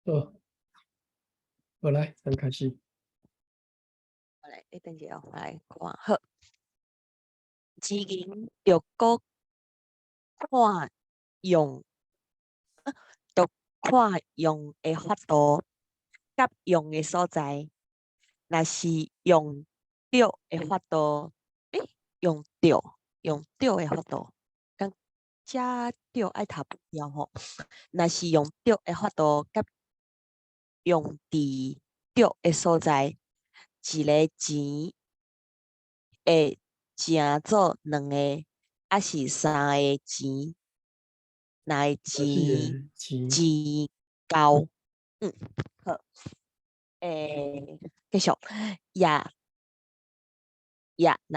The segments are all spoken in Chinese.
好，我来，咱开始。我来，你等一下哦，我来看好。钱银着个看用，着看用的法度，甲用的所在。若是用对的法度，用对的法度，咁遮对爱读不掉吼。若是用对的法度，甲用伫对的所在，一个钱会成做两个，还是三个钱？若会4钱个钱，钱够？好，继续，也若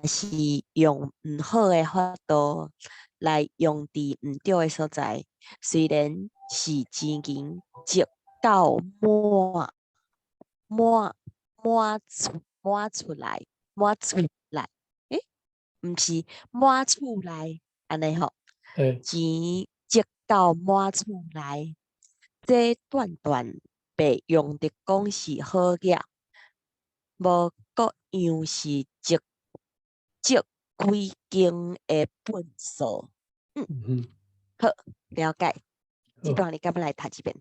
是用毋好诶法度来用伫毋对诶所在，虽然是钱银积到满出来，毋是满厝内安尼吼，嘿，钱积到满厝内，这段被用的讲是好嘢，无各样是积几经的本数。嗯好，了解。哼，好，这段你敢要来读一遍？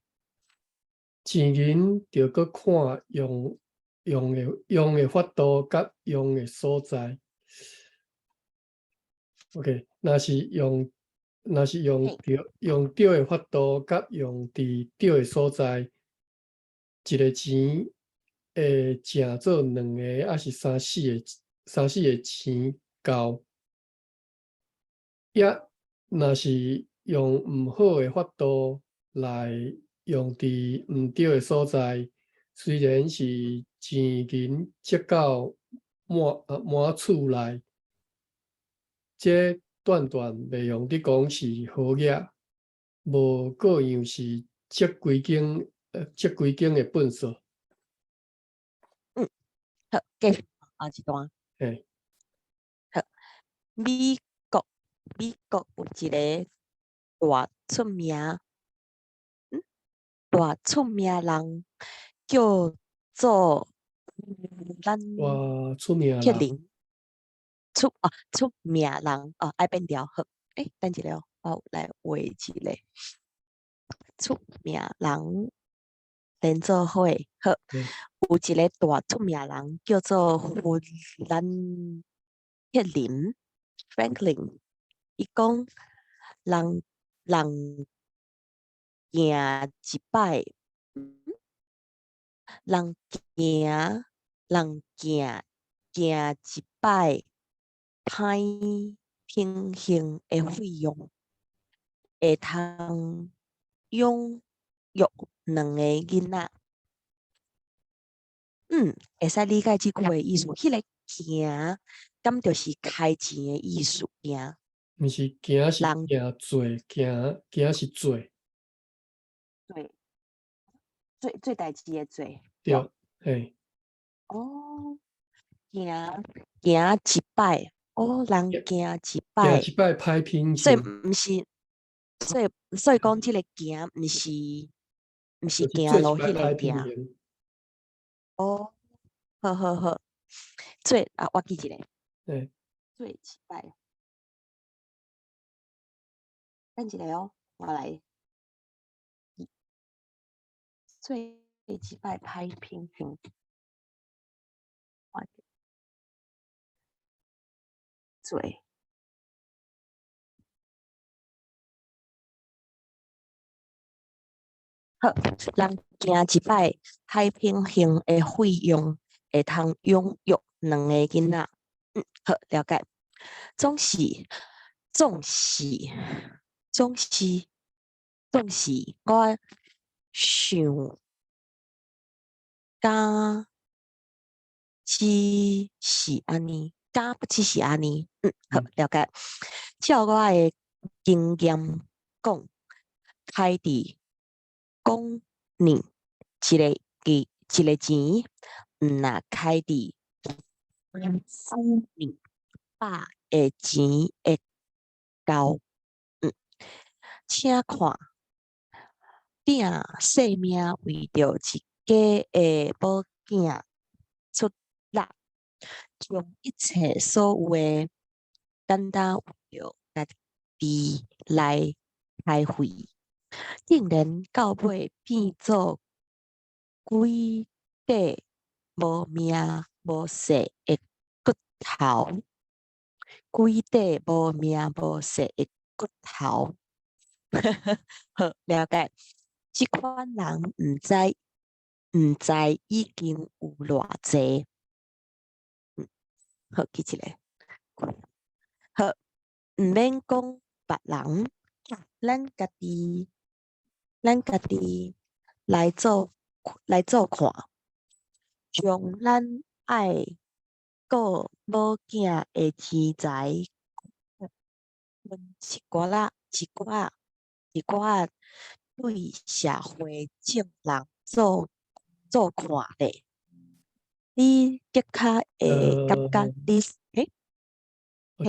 钱银着搁看用的法度甲用的所在。OK，若是嘿，用对的法度甲用伫对的所在，一个钱会成做两个，还是三四个钱够？也若是用毋好的法度来用伫毋对的所在，虽然是钱银积到满厝内，这袂用你讲是好嘢，无各样是积几经的本数。嗯，好，继续后一段。嘿，好，美美国有一个大出名，大出名人叫做咱哇，出名人，铁林。出名人爱变调好，等一下哦，我来画一个出名人连做伙好，嘿，有一个大出名人叫做富兰克林 （Franklin），伊讲人行一摆，人行人行一摆，歹平衡的费用。会通养育两个囡仔，会使理解即句的意思。迄、个行，咁就是开钱的意思。行，毋是行是人行做，行是做，做做代志的做，对。对，嘿，哦，行行一摆，人行行一行摆，一摆歹品所以行，毋是，所以讲即个行毋是就是做一行路迄个摆歹品行。行。哦，好好好，做我记一个，嘿，做一摆。等一下哦，我来做一摆歹平衡。我做好，人行一摆歹平衡的费用，会通养育两个囡仔。好，了解。总是，总是，总是，我想敢只是安尼，敢不只是安尼。好，嗯，了解。照我的经验讲，开伫讲年一个钱，若开伫3年百的钱会够。请看，拼性命为着一家的宝囝出力，将一切所有的简单为着家己来开会，竟然到尾变做几块无命无势的骨头，几块无命无势的骨头。好，了解。即款人毋知已经有偌济。好，记一个。好，毋免讲别人，咱家己来做看，将咱爱顾某囝的钱财，分一寡对社会正人做看咧。你的确会感觉你嘿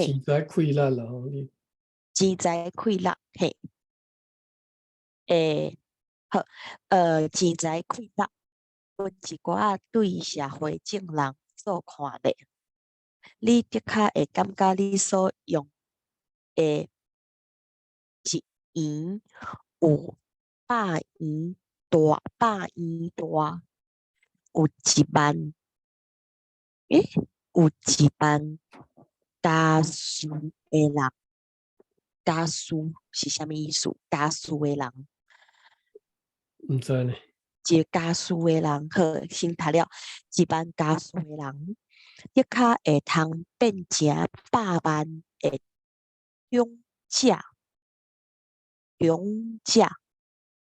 钱财溃烂啦吼，你钱财溃烂嘿，好钱财溃烂，分一寡对社会正人做看咧。你的确会感觉你所用的一元有百元大，有1万，有1万加数的人，加数是啥物意思？加数的人，毋知呢。一个加数的人，好，先读了1万加数的人，的确会通变成百万的勇者，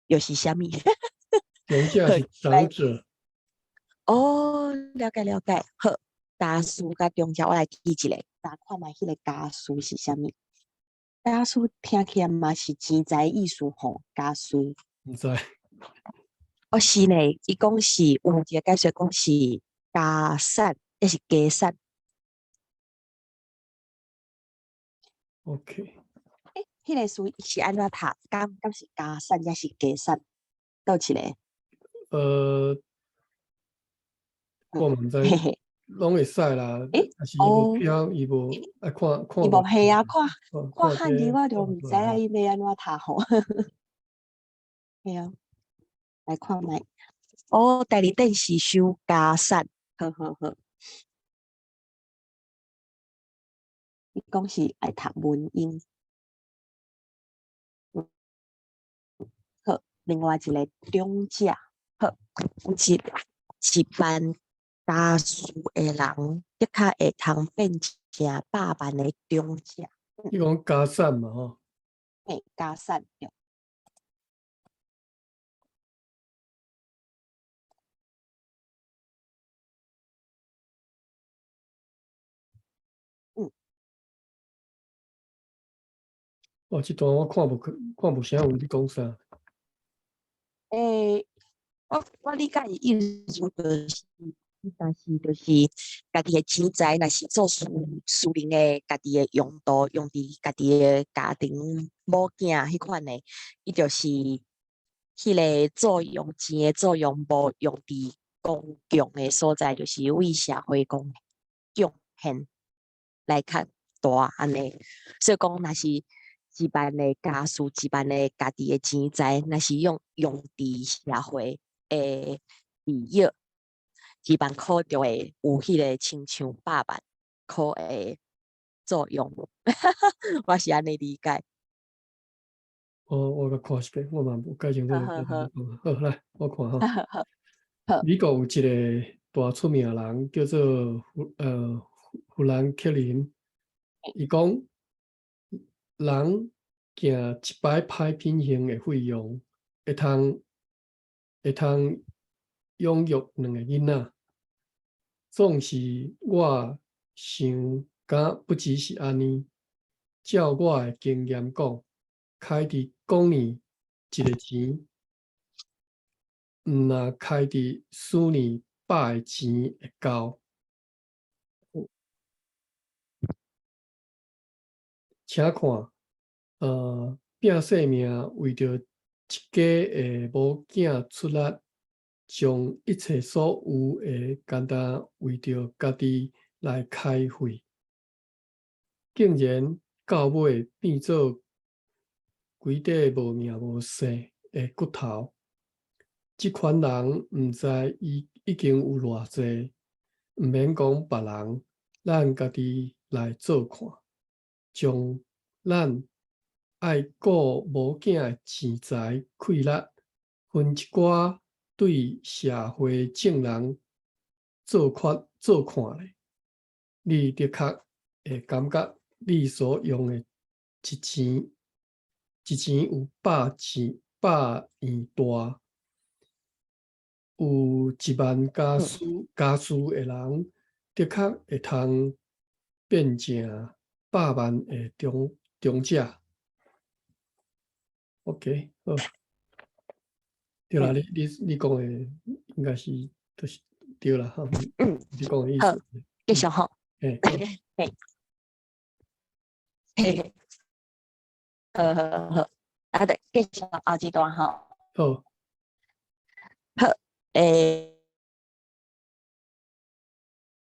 又是啥物？勇者是长者，哦，了解。好，加数甲中者，我来记一个，大看卖迄个加数是啥物？加数听起来嘛是钱财意思吼，加数。毋知哦是呢，伊讲是有一个解说讲是加散，还是加散？ OK。迄个词是安怎读？敢是加散，还是加散？倒一个？我嘛毋知，嘿嘿，拢会使啦。但是伊无哦，标，伊无爱看伊无嘿啊，看看汉字我就毋知影伊。伊要安怎读吼。嘿啊，来看觅。哦，第二点是收加散，好。伊讲是爱读文音。好，另外一个中者，好，有一万加数的人，的确会通变成百万的中者。伊讲加散嘛吼。嘿，加散对。哦，即段我看无啥有你讲啥。我理解意思就是，但是就是家己的钱财，若是做私人的家己的用途，用伫家己的家庭某囝迄款的，伊就是迄个作用钱的作用无用伫公共的所在，就是为社会贡献来较大安尼。所以讲，若是1万的家属，1万的家己的钱财，若是用伫社会的利益，1万块就会有迄个亲像百万块的作用。我是安尼理解。我甲看一遍，我嘛无介清楚。好，来我看吼。好，美国有一个大出名的人叫做富兰克林，伊讲人行一摆歹品行的费用，会通养育2个囡仔。总是我想敢不只是安尼。照我的经验讲，开伫公年一个钱，若开伫数年百个钱会够。请看，拼性命，为着一家的某囝出力，将一切所有的简单为着家己来开费，竟然到尾变做规块无命无生的骨头。即款人毋知伊已经有偌济，毋免讲别人，咱家己来做看，将咱爱顾某囝的钱财气力，分一寡对社会正人做看咧，你的确会感觉你所用的一钱有百元大。有1万家私的人，的确会通变成100万的中者。OK， 好，对啦，你讲的应该是就是对啦哈，你讲的意好，思。继续吼。嘿，嘿，嘿，好，啊对，继续后一段吼。好，好，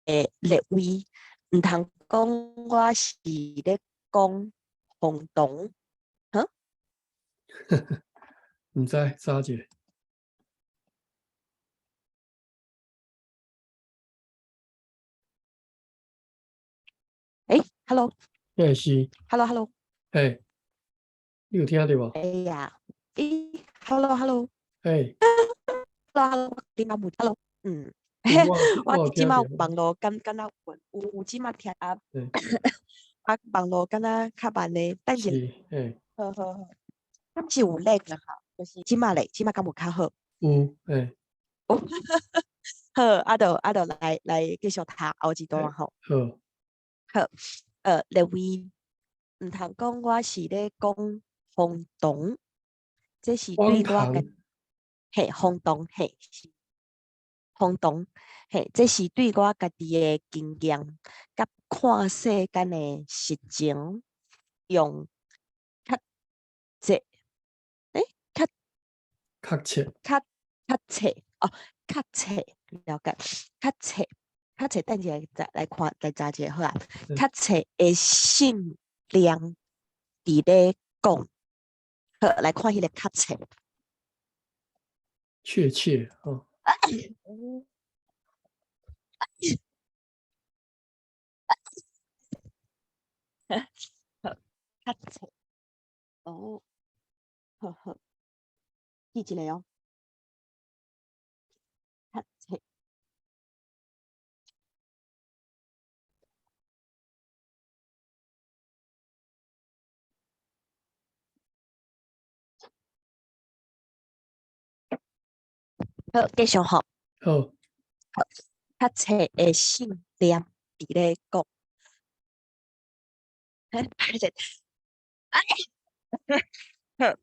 立位，毋通讲我是咧讲轰动，哈？毋知啥者？Hello，嘿是， Hello，嘿，你有听到无？哎呀，Hello，嘿，你嘛冇 Hello，我有听到即马网络敢若有即马听啊，嘿，网络敢若较慢咧，等是，阵，嘿，好，敢是有叻啦哈，就是即马敢有较好，有，嘿，好，就来继续读后一段吼，好，好，立位。毋通讲我是咧讲轰动，这是对我个轰动轰动这是对我家己的经验，甲看世间的实情，用较这较确切，较切哦，较切了解，较切，等下再来看来查者好啊，较切的信量伫咧讲。好，来看迄个较切。确切哦，好，较切。哦，好，记一个哦。较切。好，继续吼。好，较切的信念伫咧讲。拍者，好，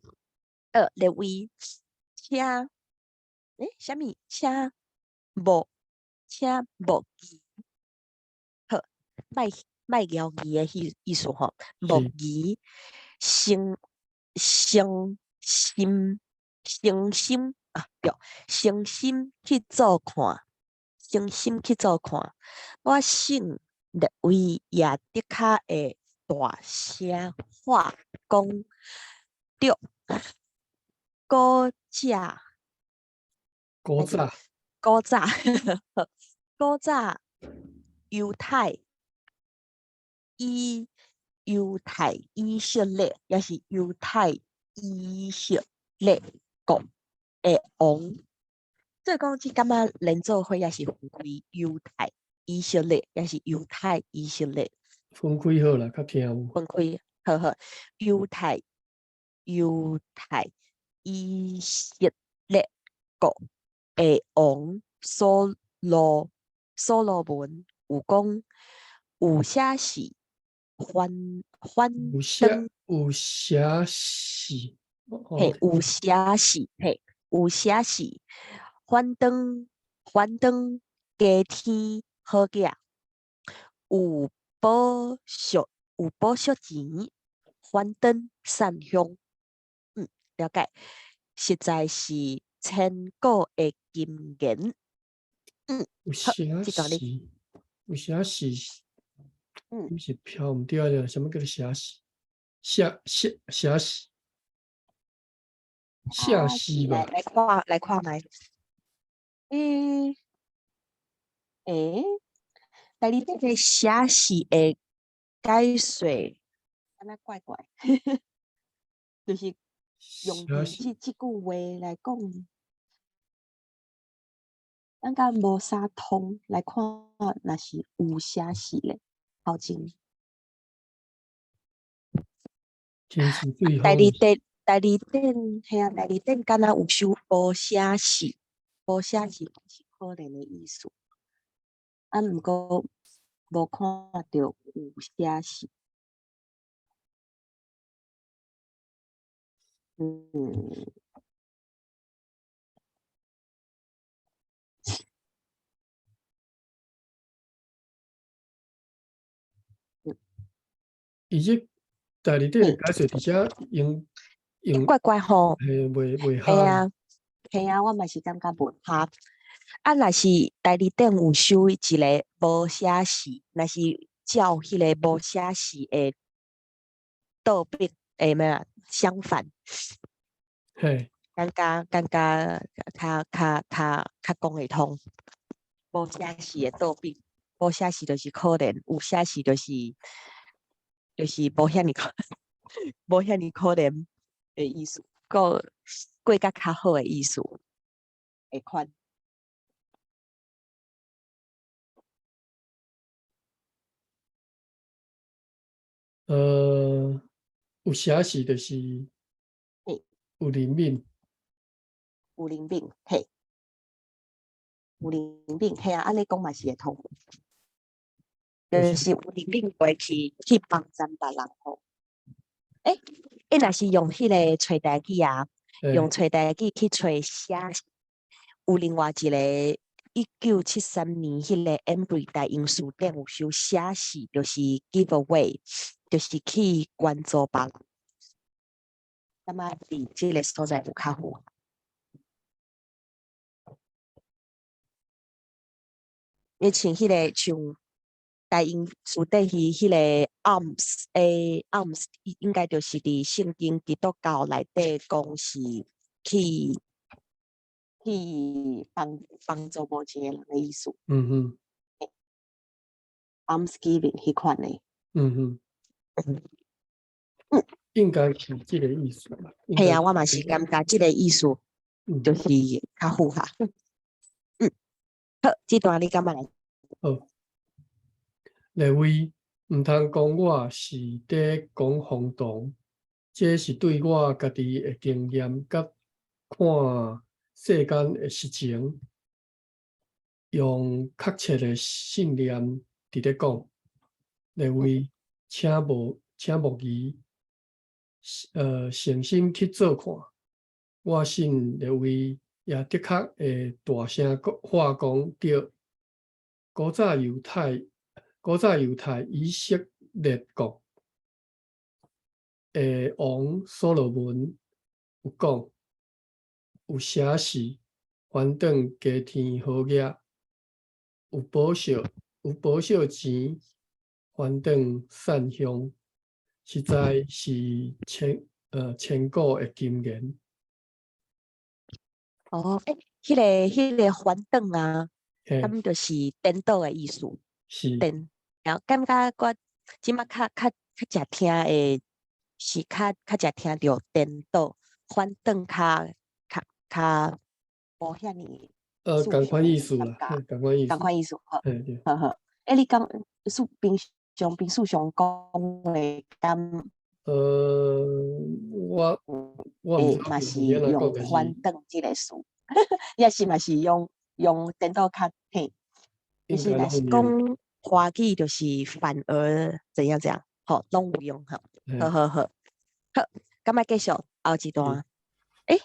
立位，请，啥物？请无疑。好，卖摇疑的意思吼，无疑，诚心啊，对，诚心去做看，我信立位也的确会大声话讲，对，古早，古早，古早，古早犹太以色列，也是犹太以色列国的王。所以讲，即感觉连做伙也是分开犹太以色列，也是犹太以色列分开好啦，较听有。分开，好，犹太以色列国的王所罗门有讲，有些是幻灯，有写是，嘿，有些是幻灯加天好价，有宝石钱，幻灯散香。了解，实在是千古的金言。有好，啥这段你，时？有啥时？嗯，你是飘唔对了？什么叫做啥时？啥时？下是来时吧？来看来，诶诶，但你这个写是会解说，安那怪怪，就是用啥时？这句话来讲，咱甲无啥通来看，若是有写是咧，好真。天气最好的第二点，第二点，系啊，第二点，敢若有首无写是，无写是是可能的意思。啊，毋过无看到有写是，嗯，伊这第二点的解说，伫遮用怪怪吼，袂合系啊，系啊，我嘛是感觉无合。啊，若是第二点有收一个无写是，若是照迄个无写是的倒逼，咩啊？相反，嘿，较讲会通。无写是的倒逼，无写是就是可能，有写是就是无遐尼可，无遐尼可能的意思，过较较好的意思会款。有啥时就是嘿，有灵敏，有灵敏，嘿，有灵敏，嘿啊，安尼讲嘛是会通，就是就是有灵敏会去帮助别人吼。诶，若是用迄个找代机啊，用找代机去找写，有另外一个1973年迄个 Embry 大英书店有首写诗，就是 give away，就是去关注别人。那么伫即个所在有较好。你像迄个像大英书店迄个 arms 应该就是伫圣经基督教内底讲是去帮助无一个人的意思。嗯 arms giving 迄款的。嗯，嗯，应该是这个意思吧？应该系啊，我嘛是感觉即个意思就是较符合。好，这段你感觉来？好。另外，毋通讲我是伫讲风动，这是对我家己的经验甲看世间的实情，用确切的信念伫咧讲。另外，请无疑，诚心去做看。我信另外也的确会大声话讲着古早犹太以色列国的王所罗门有讲，有写诗，反正家天好业，有保守钱，反正善香，实在是千古的金言。哦，迄个反转啊，嘿，咁就是颠倒的意思。是颠，然后感觉我即马较常听的是较常听到颠倒，反转较无遐尼共款意思感啦，觉，共款意思。共款意思，好，嘿，对。好好。你讲平常上讲的敢我毋知嘛是平常时安怎讲，用但是反转即个词，也是嘛是用颠倒较嘿，就应该是若是拢用。讲华语就是反而怎样怎样，好，拢有用好，嘿，好，咁么继续后一段，诶，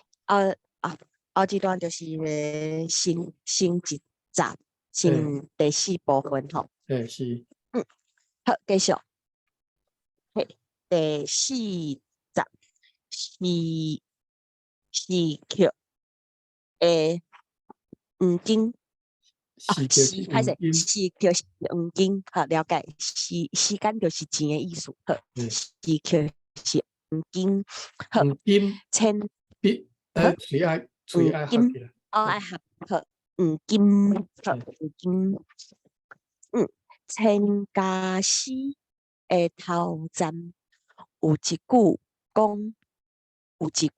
后一段就是新一集，新第4部分吼，是。好，继续，嘿，第4集戏剧的黄金时刻是拍摄黄金，戏剧是黄金，好了解，时间就是钱的意思，好，嘿戏剧是黄金，好，黄金千必好嘴爱合金起来，爱合好黄金好嘿黄金，千家诗的头站有一句讲，有一句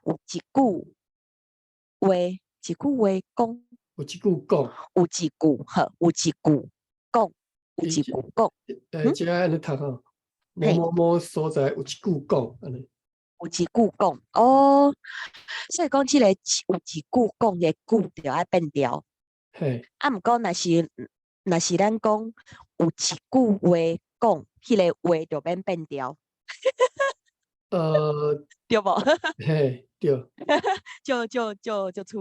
有一句话，一句话讲，有一句讲，有一句好，有一句讲，有一句讲，即个安尼读吼，某嘿，某某所在有一句讲，安尼，有一句讲，哦，所以讲即个有一句讲的句就要变调，嘿，啊，毋过若是咱讲有一句话讲，迄个话就免变调，对无？嘿，对，就趣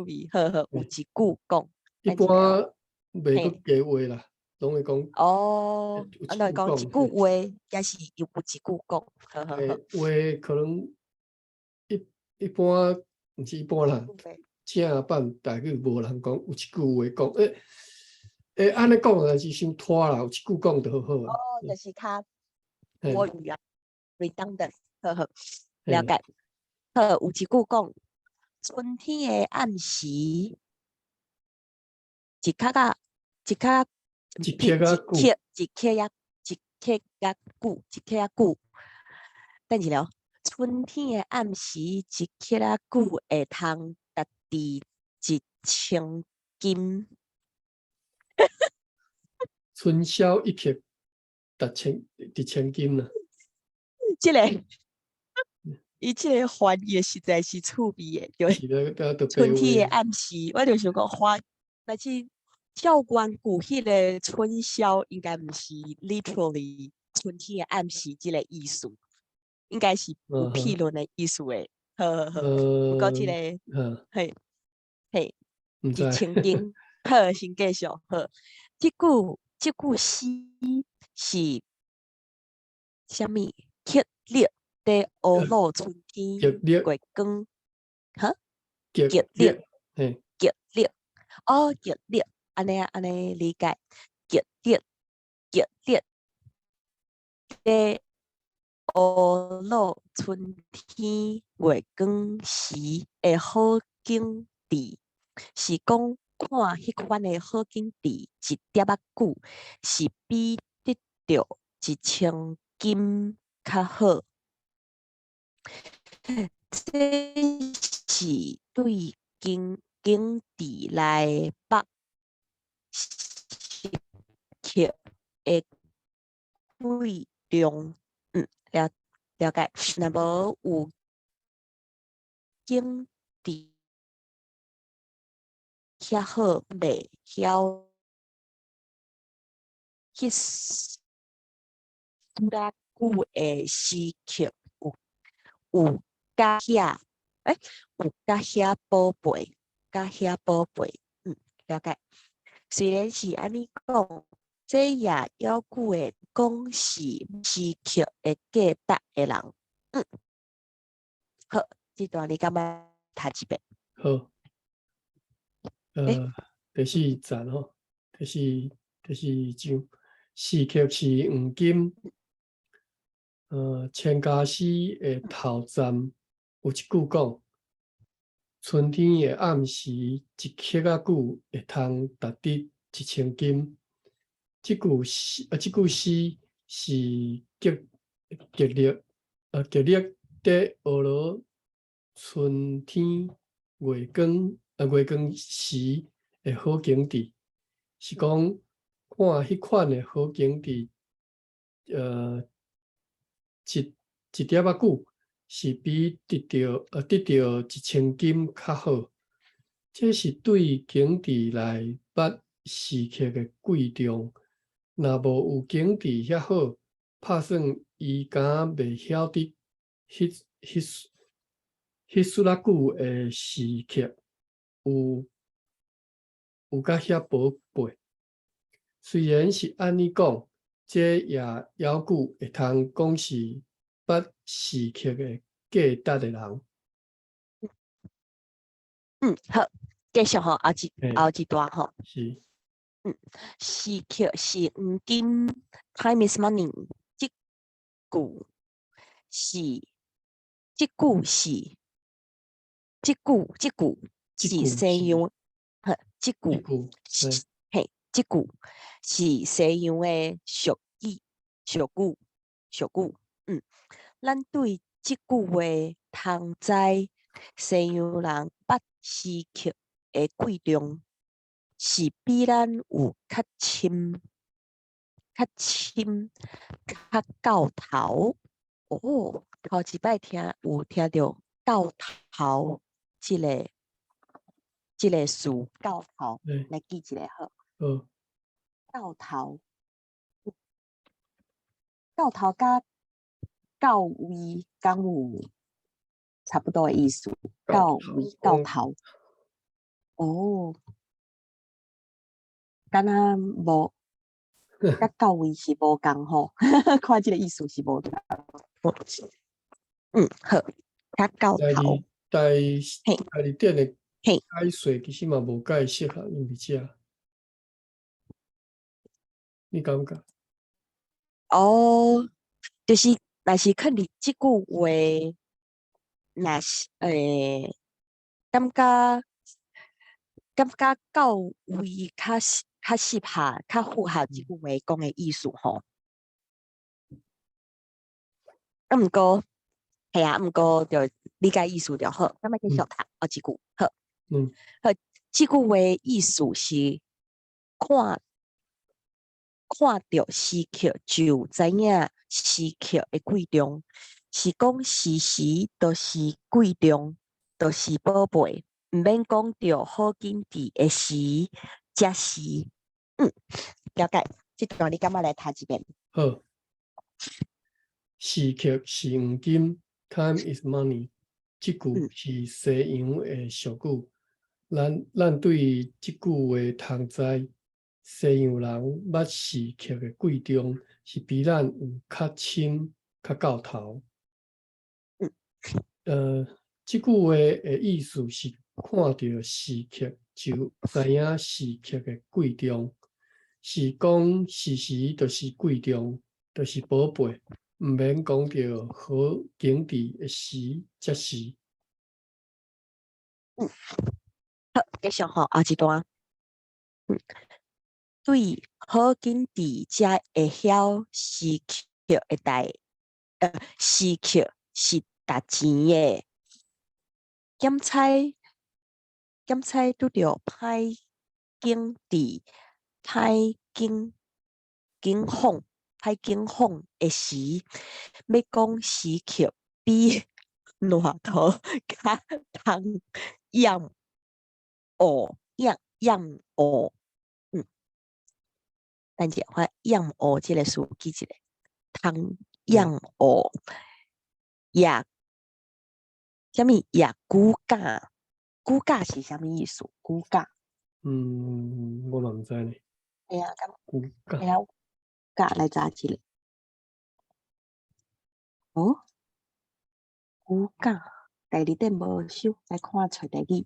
味，好好，有一句讲，一等一下哦，般袂嘿。阁加话啦，拢会讲哦，有一句啊，来讲一讲，嘿，句话，也是有一句讲，好好好。话可能一般毋是一般人，正版台语无人讲有一句话讲，安尼讲但是伤拖啦，有一句讲就好好哦，啊，就是较嘿，多余啊，redundant，好好了嘿，解。好，有一句讲，春天的暗时，一刻啊，一刻啊，一刻啊久，一刻啊，一刻啊久，一刻啊久。等一下了，春天的暗时，一刻啊久，会通达至一千金。春宵一刻值千金啦，这个。伊即个翻译实在是趣味诶，就是要得白春天诶话，暗时，我就想讲花，但是照关古迄个春宵应该毋是 literally 春天诶暗时即个意思，应该是有哼，批论诶意思诶。好好好，毋过即个嘿嘿，一毋知，千斤，好，先继续好。即句诗是啥物？竭力在乌鲁春天极力月光，哈？极极力，力，嘿，极力，哦，极力，安尼理解，极力，极力，在乌鲁春天月光时的好景致，是讲看迄款的好景致，一点仔久，是比得到一千金较好。这是对景致来北刻的贵重，了解。若无有景致遐好，袂晓迄偌久的诗曲有甲遐，有甲遐宝贝，甲遐宝贝，了解。虽然是安尼讲，这也要久的讲是诗曲的价值的人，好，这段你感觉读一遍？好，诶，第四站吼，第四章，四曲是黄金，千家诗的头站有一句讲，春天的暗时，一刻仔久会通达得一千金。这句诗是极力在俄罗春天月光时的好景致，是讲看迄款的好景致，一点仔久，是比得到一千金较好。这是对景致来捌时刻的贵重。若无有景致遐好，拍算伊敢袂晓得迄许仔久的时刻有甲遐宝贝。虽然是安尼讲，这也犹久会通讲是捌时刻的價值的人。好，繼續吼，後一段吼。是。時刻是黃金 ，time is money。即句是西洋是西洋的俗語。咱對即句話通知西洋人捌時刻的貴重，是比咱有較深、較到頭。頭一擺有聽到到頭這個詞，到頭，來記一下好。到頭甲到位敢有差不多的意思。到位到頭。敢若無甲到位是無共吼，看這個意思是無共。好，較到頭。台字典的解說其實嘛無介適合用喺遮，你感覺？就是若是看你即句話，若是感覺到位較適合、較符合即句話講的意思吼。毋過就理解意思就好。咱們繼續讀後一句。好，即句話意思是看到時刻就知影時刻的貴重，是講時時都是貴重，都是寶貝，毋免講到好緊佇的時才是。了解，這段你感覺來讀一遍。好，時刻是黃金 ，time is money。即句是西洋的俗語，咱對即句話通知西洋人捌時刻的貴重，是比咱有較深、較到頭。即句話的意思是看到時刻就知影時刻的貴重，是講時時都是貴重，都是寶貝，毋免講到好景緻的時才是。好，繼續吼，後一段。對好緊佇才會曉時刻時刻是值錢的。檢菜拄着歹景佇歹景況的時，要講時刻比爛土較通厭惡。等者我厭惡這個詞記一下，通厭惡也什麼也骨架是什麼意思？骨架？我嘛毋知呢。骨架來查一下。骨架，第二點無收，來看找第二。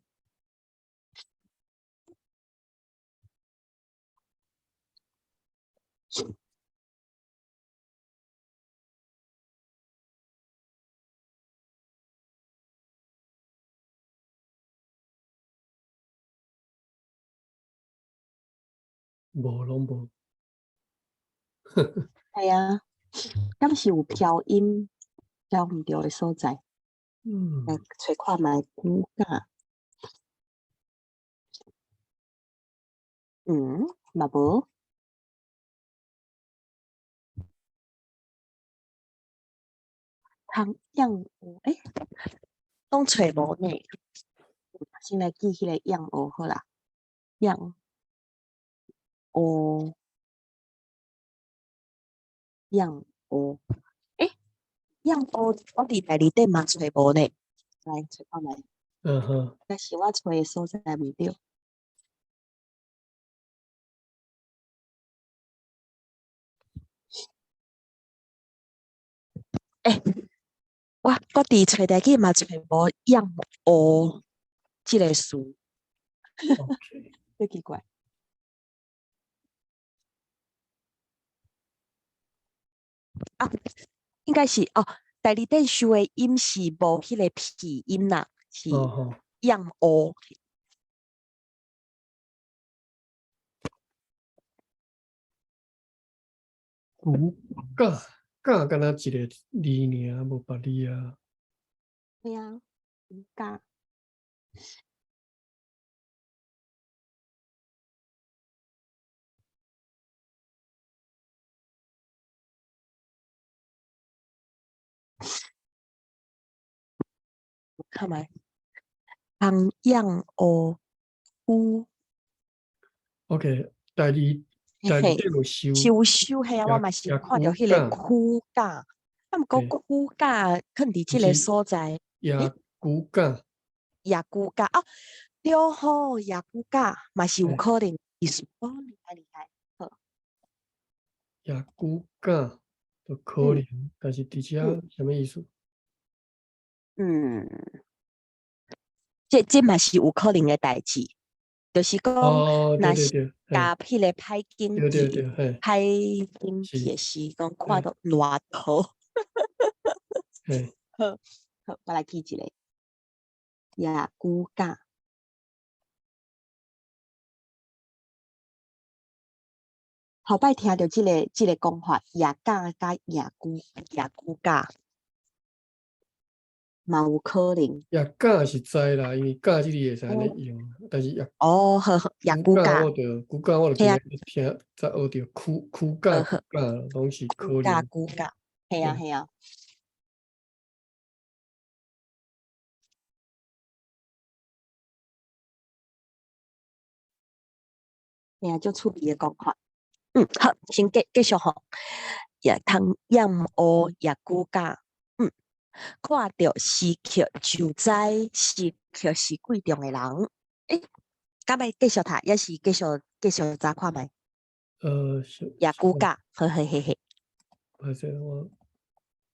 無攏無。係啊，敢是有飄音飄毋着的所在。來找看覓骨架。嘛無。通厭惡，攏找無呢。先來記迄個厭惡好啦。厭惡，厭惡，我佇第二點嘛找無呢。來找看覓。但是我找的所在毋對。我伫找代志嘛找无样学即个词， OK，最奇怪。啊，应该是哦，第二点收的音是无迄个鼻音啦，是哦吼，样哦。骨架架敢若一个字尔，无别字啊。对啊，嘎。看麦，汤样哦，乌 OK，第二嘿，点有收，收嘿啊，我嘛是也看到迄个架，躯架，啊，毋过嘿，躯架囥伫即个毋是所在，也诶，架，野骨架哦，对吼，野骨架嘛是有嘿，可能意思，哦，厉害厉害，好，也架就可嗯能，但是伫遮嗯什么意思？嗯，这嘛是有可能的代志，就是讲，哦，对若是对对，嘿，甲迄个歹经济，对对对，嘿，歹经济是，的时讲看嘿，到烂头，嘿，好，好，我来记一个野骨架。头摆听到即个讲法，野架甲野骨架嘛有可能。也架是知啦，因为架即个会使安尼哦，用，但是也哦，好，野骨架，骨架我就今日嘿啊，听才学着骨架拢是可能，骨架，嘿啊嘿，嘿啊，嘿啊，就趣味的讲法。好，先继续吼，也通厌恶野骨架。看到时刻就知时刻是贵重的人。诶，敢要继续读，也是继续查看觅野骨架，嘿嘿嘿嘿。歹势我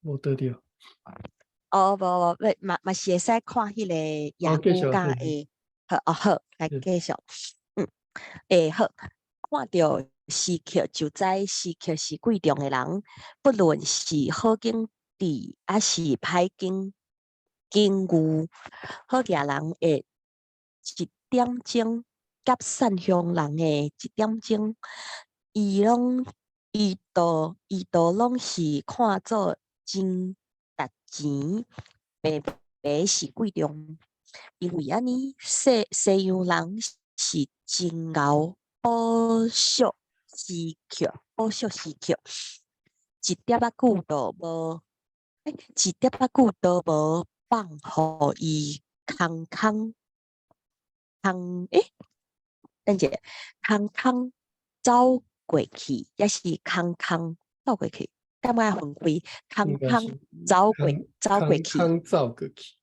无得着，哦，无，嘛是会使看迄个哦，野继续，骨架嘿嘿，诶，好，哦好，来是，继续，嗯，诶好，看到时刻就知时刻是贵重诶人，不论是好景致还是歹境遇，好家人会一点钟，甲善良人诶一点钟，伊拢伊都拢是看做真值钱。白是贵重，因为安尼西洋人是真熬保守时刻，一点仔久都无，一点仔久都无放互伊等者空走过去，也是空走过去，感觉分开，空应该是走过去。走过去，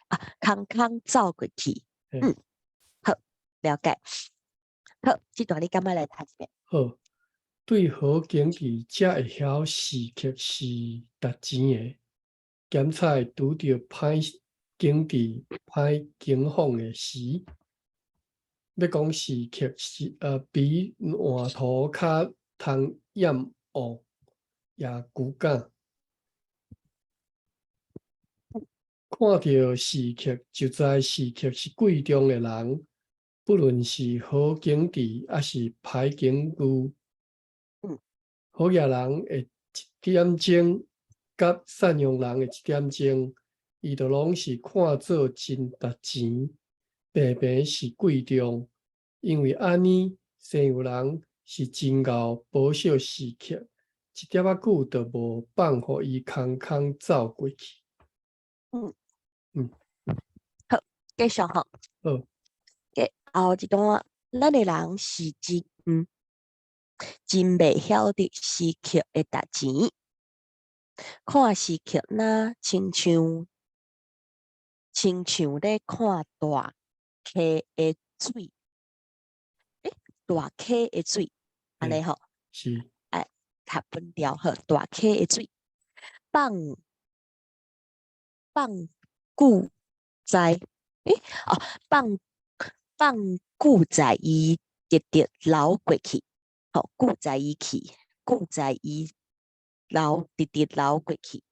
啊，空走过去，嘿，嗯，好，了解。好，这段你感觉来读一遍。好。对好经济才会晓时刻是值钱诶。检菜拄着歹经济、歹景况诶时，要讲时刻是比换图较通厌恶也骨感，看到时刻就知时刻是贵重诶人，不论是好经济还是歹境遇。嗯好嘢人会一點鐘，甲善良人的一點鐘，伊就攏是看做真值錢，平平是貴重，因為安尼西洋人是真夠保守時刻，一點仔久都無放互伊空走過去。嗯，嗯，好，继续吼。好，后一段，咱的人是真袂晓得时刻会值钱，看时刻那亲像咧看大溪的水，大溪的水，安尼嘿，吼，是，哎，读本调好，大溪的水放放故在放故在伊直直流过去，好，故在伊去，故在伊直直流过去。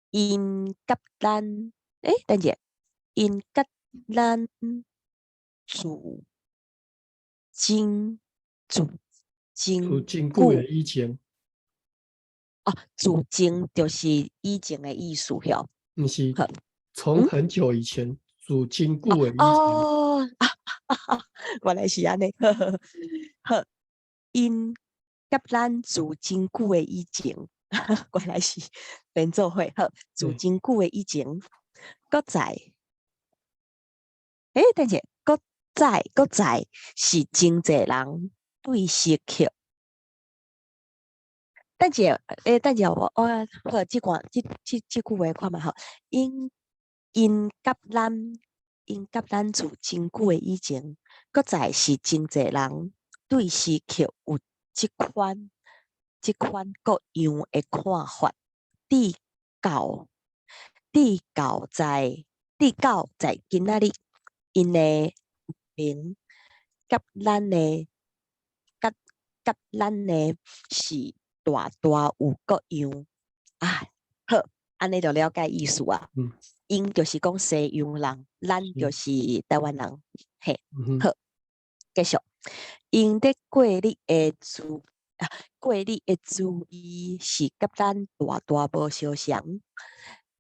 因甲咱等者，因甲咱自真自真久久的以前，自真就是以前的意思哟。毋是好，从很久以前，自真久的以前，哦，原来是安尼。好，因甲咱自真久的以前，原来是连做伙。好，自真久的以前，搁在等者，搁在是真济人对失去。等者，我好，即句话看嘛吼，因甲咱自真久的以前，搁在是真济人对时刻有即款各样的看法。直到在今仔日，因的名甲咱的是大有各样啊。好，安尼就了解意思啊。因就是讲西洋人，咱就是台湾人。嘿，好，继续。因的过日的滋味是甲咱大无相像，毋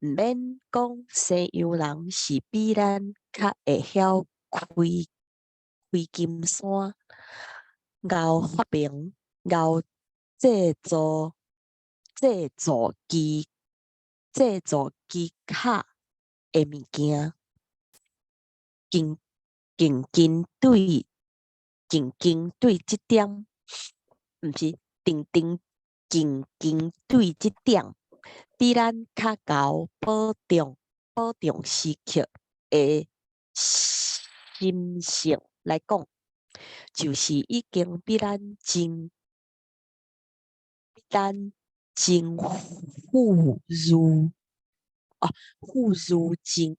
免讲西洋人是比咱较会晓开金山，熬发明，熬制作机卡的物件，竞对即点，毋是竞对即点，比咱较高保重时刻的心性来讲，就是已经比咱真富裕富裕真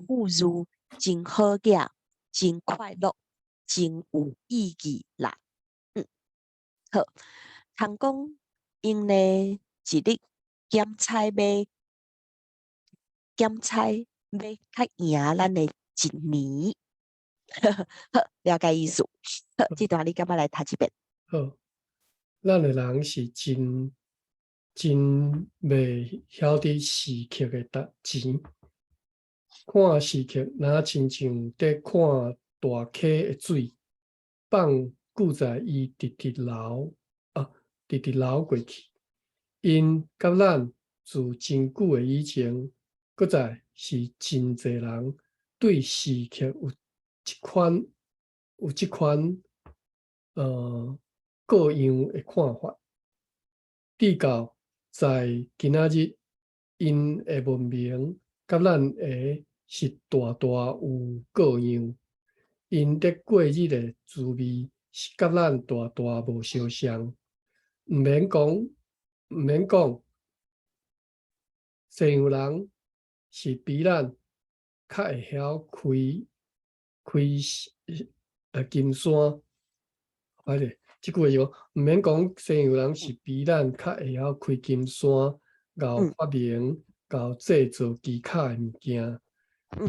富裕真好嘅，真快乐，真有意义啦。好，通讲因呢一日减菜较赢咱的一年。好，了解意思。好，这段你感觉来读一遍。好，咱的人是真袂晓得时刻的钱，看时刻若亲像伫看大溪的水，放久在伊直直流过去。因甲咱自真久的以前，搁在是真济人对时刻即款各样的看法。直到在今仔日，因的文明甲咱的是大有各样，因伫过日的滋味是甲咱大无相像。毋免讲，西洋人是比咱较会晓开金山，即句话毋免讲，西洋人是比咱较会晓开金山，搞发明，搞制造机卡的物件。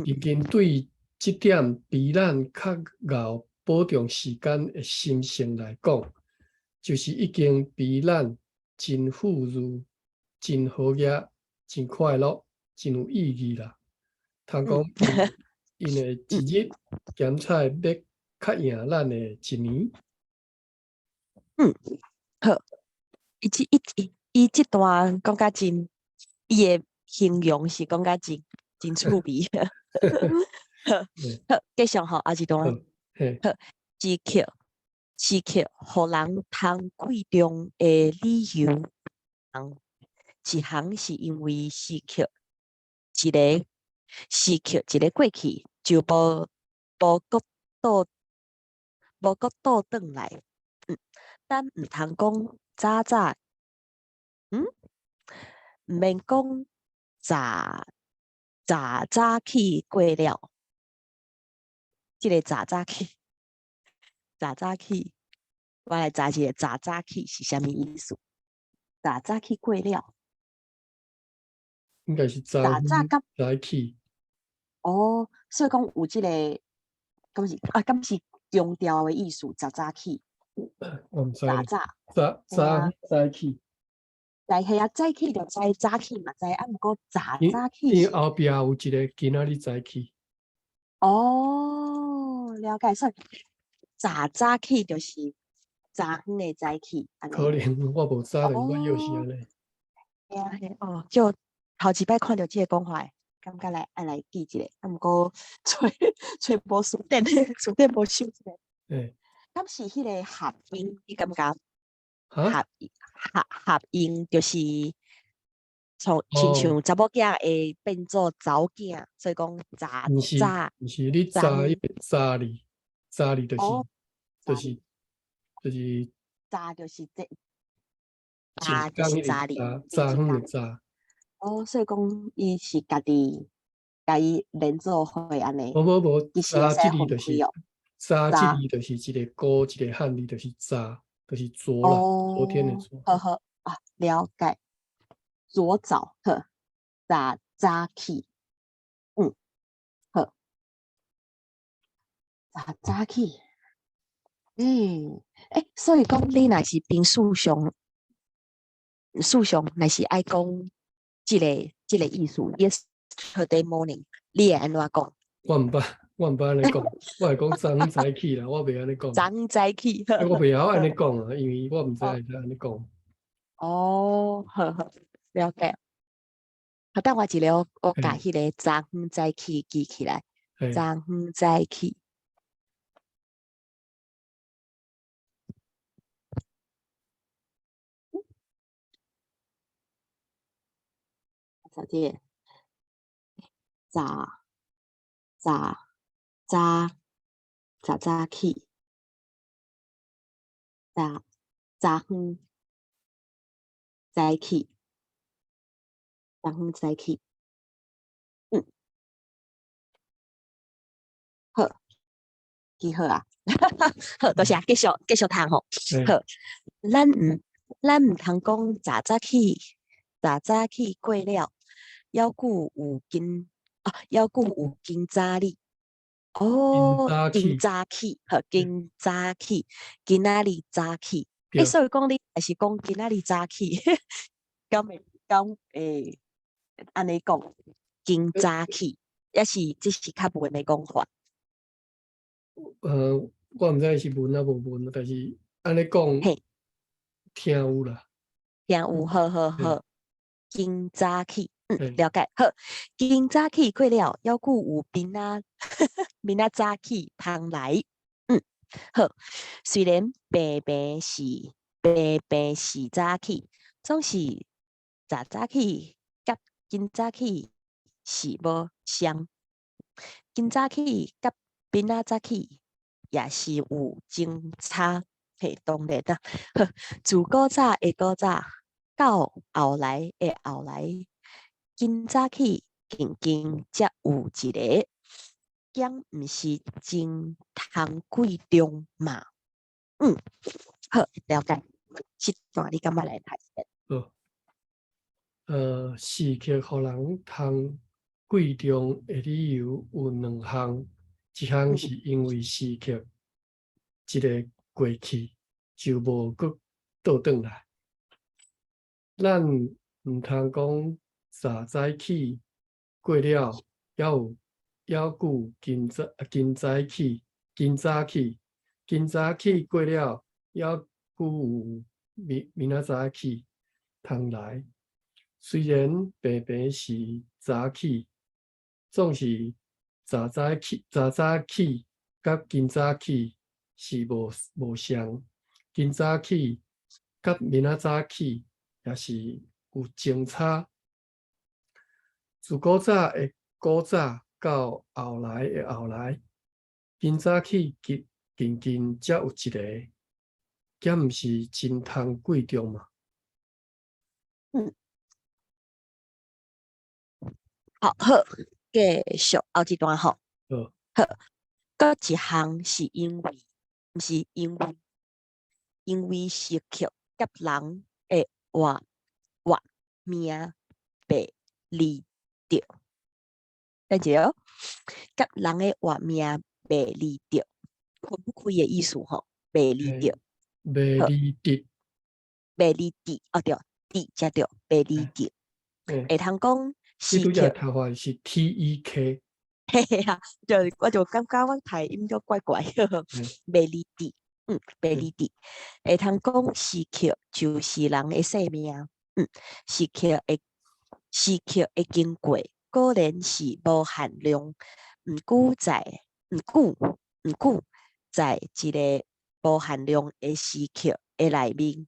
已经对即点比咱较熬保重时间的心性来讲，就是已经比咱真富裕、真好业、真快乐、真有意义啦。通讲因的一日咸菜要较赢咱的一年。好，伊即段讲甲真，伊的形容是讲甲真趣味。好，继续吼，下一段。好，时刻，互人通贵重的理由，一项是因为时刻一个过去，就无倒转来。咱毋通讲早，毋免讲早起过了，这个早起，我来查一下早起是啥物意思？早起过了，应该是早早甲早起，哦，所以讲有这个，敢是强调的意思，早起，我唔知咧，早早，嘿早啊，早起，在系啊，早起就知早起嘛，知啊，毋过早起因是后壁有一个今仔日早起，哦，了解，所以早起就是早远的早起，安尼。可能我无早，但是我又是安哦，尼。嘿啊嘿，哦，就头一摆看到这个讲法的，感觉来爱来记一下，啊，毋过找无书店，书店无收这个。诶，敢是迄个合音，你感觉哈，合音就是亲哦，像查某囝会变做查囝，所以讲早毋是早毋是，你早早迄个早字就是哦，早就是就是早就是这前早就讲迄是早哩，个前一天早远的早，哦，所以讲伊是家己甲伊连做伙安尼，无，其实会使分开哦，早即早字就是一个古一个汉字，就是早，就是昨天的哦，昨。呵呵啊，了解，左早呵，早起，嗯，好，早起。所以讲你若是平事上若是爱讲即个意思，yesterday morning，你会安怎讲？我毋捌安尼讲，我会讲昨早起啦，我袂安尼讲，昨早起，呵我呵袂晓安尼呵，讲啊，因为我毋知哦会使安尼讲。哦，呵呵，了解。好，等我一个我甲嘿，迄个昨早起记起来，昨嘿，早起，早点早早早早起，早早早起，早起，嗯，好。记好啊，好，多谢，继续谈吼。嘿，好，咱毋通讲早早起过了，还久有今早哩。今哦，今早起，早起，好，嘿今早起，今仔日早起。对，所以讲你还是讲今仔日早起，敢会安尼讲，今早起，也是这是较文的讲法。我毋知是文啊无文啊，但是安尼讲嘿，听有啦。听有，好好嘿，好。今早起，嘿，了解。好，今早起过了，还久有明仔明仔早起通来。好。虽然白白是早起，总是早起甲今早起是无相。今早起甲明仔早起也是有争差。嘿，当然啦。好，自古早的古早。到后来的后来，今早起才有一个，姜毋是真通贵重嘛？嗯，好，了解。这段你感觉来睇先？好，戏剧互人通贵重的理由有两项，一项是嗯因为戏剧一个过去就无搁倒转来，咱毋通讲早起过了，还久今早起，今早起过了，还久有明仔早起通来。虽然平平是早起，总是早早起甲今早起是无相，今早起甲明仔早起也是有争差。自古早的古早到后来的后来，今早起才有一个，敢毋是真通贵重嘛？嗯，好，好，继续后一段吼。好，搁一项是因为，毋是因为时刻甲人的活命被离着，等一下哦，甲人的活命被离着，分不开的意思吼，被离着，袂好，离直，被离地，哦对，地才对，被离着，诶，会通讲你拄则时刻，读法是 TEK，嘿嘿啊，我就感觉我台音就怪怪的，诶，被离地，被诶，离地，会通讲时刻就是人的生命，时刻会经过，果然是无限量，毋过在毋久毋久，在一个无限量的时刻的内面，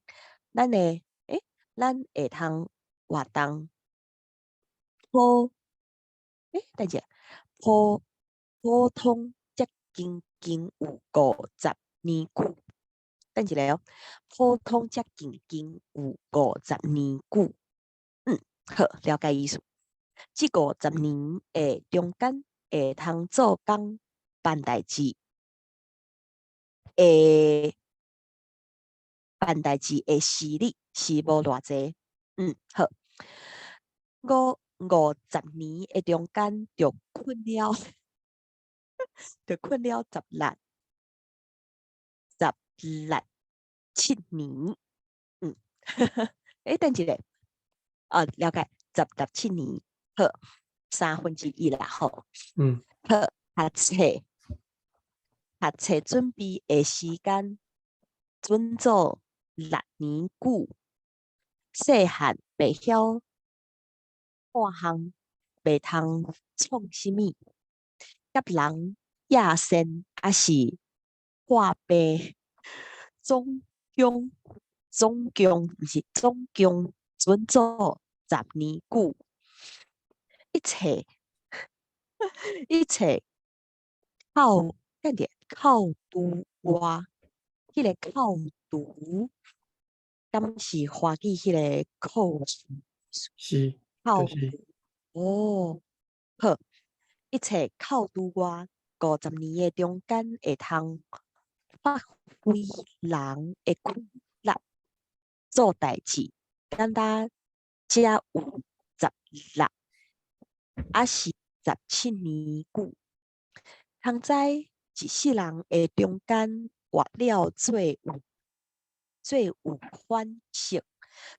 咱会通活动普等者普通则经有50年久，等一下哦，普通则经有50年久，好，了解意思。这50年的中间，会通做工办代志，诶，办代志的时日是无偌济，好，50年的中间就困了，就困了16、17年，等一下，了解16、17年，好，1/3啦，好，好，读册准备的时间，准做6年久，细汉袂晓看项，袂通创啥物，甲人野生还是画白，总毋是总共准做10年久，一切一切靠等者靠拄我，迄个靠拄，敢是华语迄个靠是，就靠是，哦，好，一切靠拄我50年的中间会通发挥人的困力做代志，简单才有16，还是17年久。通知一世人的中间活了最有款式、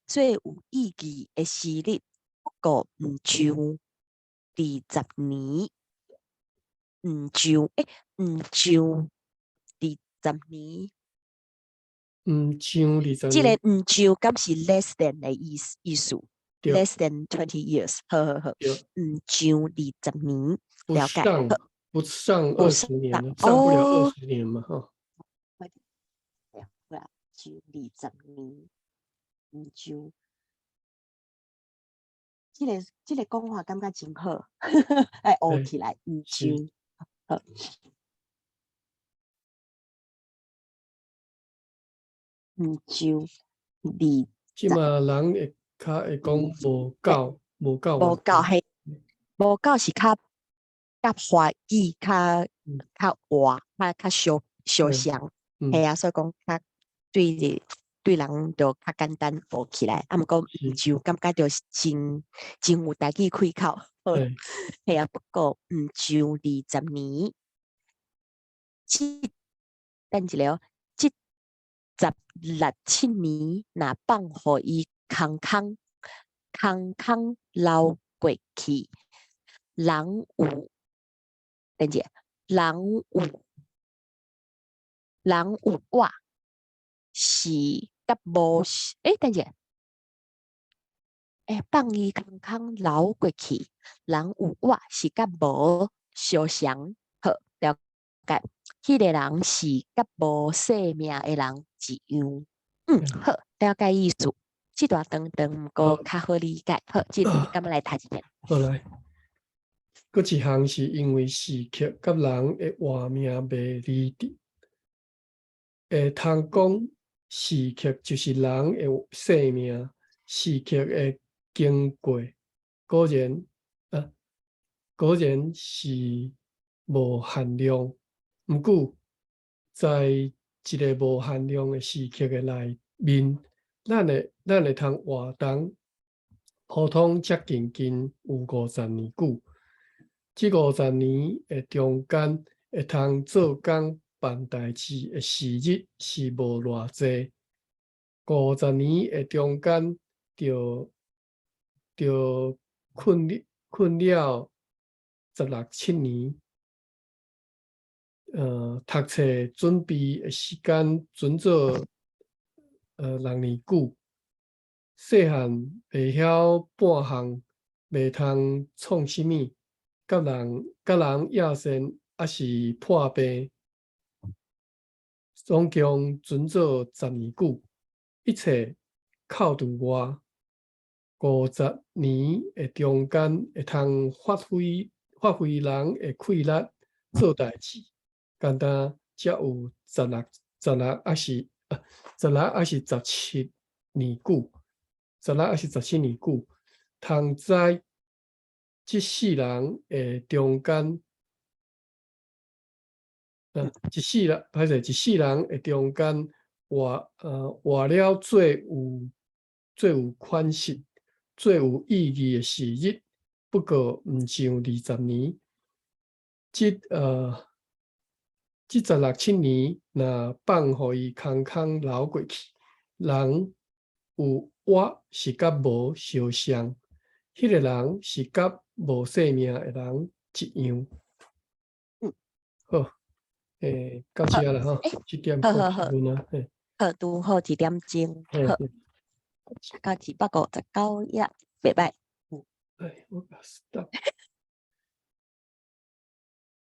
最有意义的时日，不过毋像20年，毋像20年，像即个20年，毋像敢是 less than 的意思对，less than 20 years，好，对，毋像20年，不了解，上不上不是20年了，上不了哦。20年嘛，哈，像20年，毋像，即个讲法感觉真好，哎，学诶，起来毋像，是，好，毋像即嘛人会较会讲无够无够嘿，无够是较华语，较活，较相嗯像，嗯，系啊，所以讲较对人就较简单学起来，啊，毋过毋是，像感觉就是真有代志开口，诶，系啊，不过毋像20年，等一下哦，即16、17年，若放互伊空流过去，人有，等者，人有我是甲无，等者，放伊空流过去，人有我是甲无相像，好了解。迄个人是甲无生命的人一样，好了解意思。这段毋过好，较好理解，好，即感觉来读一遍。好来，搁一项是因为时刻甲人的活命袂离直，会通讲时刻就是人的生命，时刻会经过，果然啊。果然是无限量。毋过，在一个无限量的时刻的内面，咱会通活动，普通接近有50年久。这50年的中间，会通做工办代志的时日是无偌济。50年的中间，就困了16、17年。读册准备的时间准做6年久。细汉袂晓半项，袂通创啥物，甲人野戦，还是破病，总共准做10年久。一切靠除我50年的中间，会通发挥人的气力做代志。简单才有16还是17年久，16还是17年久，通知这世人的中间，一世人的中间活了最有款式、最有意义的时日，不过毋像20年。这16、17年，若放互伊空空流过去，人有活是甲无相像，迄个人是甲无生命的人一样。好，到这啦吼，7点好，好，拄好1点钟，好，到259页，拜拜。我把 stop。